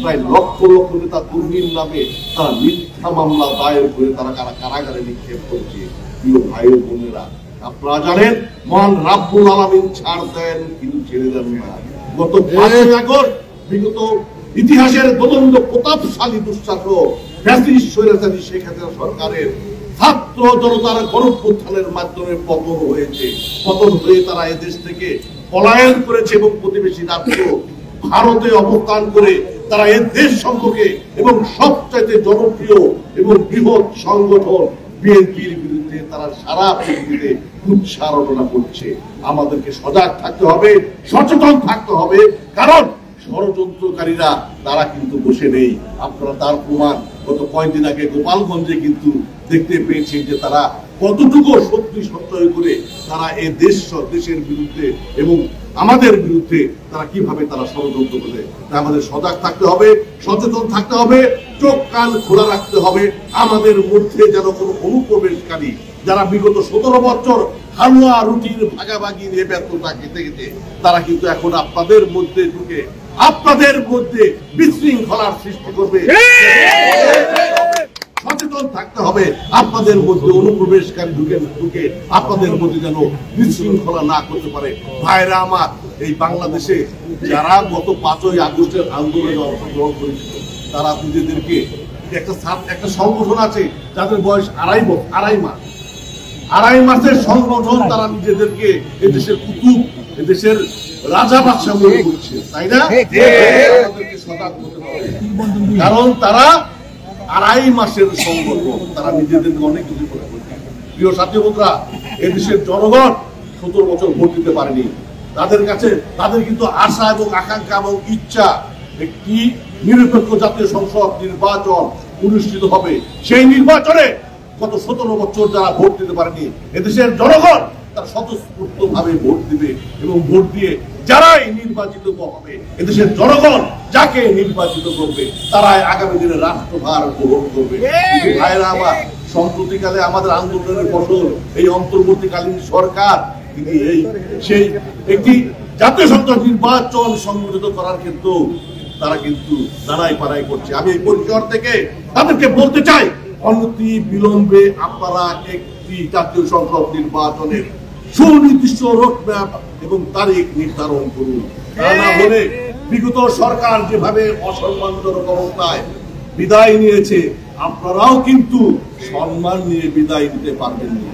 প্রায় লক্ষ লক্ষ নেতা কর্মীর নামে তারা মিথ্যা মামলা দায়ের করে তারা কারাগারে নিক্ষেপ করছে। প্রিয় ভাই ও বোনেরা, আপনারা জানেন মহান রাব্বুল আলামিন ছাড় দেন কিন্তু ছেড়ে দেন না। গত 5 আগস্ট বিগত ইতিহাসের দোদণ্ড প্রতাপশালী দুঃশাসক ফ্যাসিস্ট স্বৈরাচারী শেখ হাসিনা সরকারের ছাত্র জনতার গণঅভ্যুত্থানের মাধ্যমে পতন হয়েছে। পতন হয়ে তারা এদেশ থেকে পলায়ন করেছে এবং প্রতিবেশী রাষ্ট্র ভারতে অবস্থান করে তারা এই দেশ সম্পর্কে এবং সবচাইতে জনপ্রিয় এবং বৃহৎ সংগঠন বিএনপির বিরুদ্ধে তারা সারা পৃথিবীতে উচ্চারণা করছে। আমাদেরকে সজাগ থাকতে হবে, সচেতন থাকতে হবে, কারণ ষড়যন্ত্রকারীরা তারা কিন্তু বসে নেই। আপনারা তার প্রমাণ গত কয়েকদিন আগে গোপালগঞ্জে কিন্তু দেখতে পেয়েছি যে তারা কতটুকু শক্তি সঞ্চয় করে তারা এই দেশের বিরুদ্ধে এবং আমাদের বিরুদ্ধে তারা কিভাবে তারা ষড়যন্ত্র করে। তাই আমাদের সজাগ থাকতে হবে, সচেতন থাকতে হবে, চোখ কান খোলা রাখতে হবে। আমাদের মধ্যে যেন কোনো অনুপ্রবেশকারী যারা বিগত 17 বছর হালুয়া রুটির ভাগাভাগি নিয়ে ব্যর্থতা খেতে গেছে তারা কিন্তু এখন আপনাদের মধ্যে ঢুকে আপনাদের মধ্যে বিশৃঙ্খলার সৃষ্টি করবে। সচেতন থাকতে হবে, আপনাদের মধ্যে অনুপ্রবেশকারী ঢুকে আপনাদের মধ্যে যেন বিশৃঙ্খলা না করতে পারে। ভাইরা আমার, এই বাংলাদেশে যারা গত 5ই আগস্টের আন্দোলনে অংশগ্রহণ করেছিল তারা নিজেদেরকে একটা সংগঠন আছে যাদের বয়স আড়াই মাসের সংগঠন, তারা নিজেদেরকে এদেশের কুতুব, এদেশের রাজা বাদশা মনে করছে, তাই না? আমাদেরকে সজাগ হতে হবে, কারণ তারা আড়াই মাসের সংগঠন, তারা নিজেদেরকে অনেক কিছু করে করছে। প্রিয় সাথী বন্ধুরা, এদেশের জনগণ 17 বছর ভোট দিতে পারেনি। তাদের কিন্তু আশা এবং আকাঙ্ক্ষা এবং ইচ্ছা একটি নিরপেক্ষ জাতীয় সংসদ নির্বাচন অনুষ্ঠিত হবে। সেই নির্বাচনে গত 17 বছর যারা ভোট দিতে পারেনি এদেশের জনগণ তারা স্বতঃস্ফূর্ত ভাবে ভোট দিবে এবং ভোট দিয়ে যারাই নির্বাচিত হবে এদেশের জনগণ যাকে নির্বাচিত করবে তারাই আগামী দিনে রাষ্ট্রভার গ্রহণ করবে। ভাইরা আমার, সম্প্রতিকালে আমাদের আন্দোলনের ফসল এই অন্তর্বর্তীকালীন সরকার তিনি সেই একটি জাতীয় সংসদ নির্বাচন সংগঠিত করার কিন্তু তারা কিন্তু দাঁড়াই পাড়াই করছে। আমি এই পরিসর থেকে তাদেরকে বলতে চাই, অনতি বিলম্বে আপনারা একটি জাতীয় সংসদ নির্বাচনের সুনির্দিষ্ট রোডম্যাপ এবং তারিখ নির্ধারণ করুন। তা না হলে বিগত সরকার যেভাবে অসম্মানজনক অবস্থায় বিদায় নিয়েছে আপনারাও কিন্তু সম্মান নিয়ে বিদায় নিতে পারবেন না।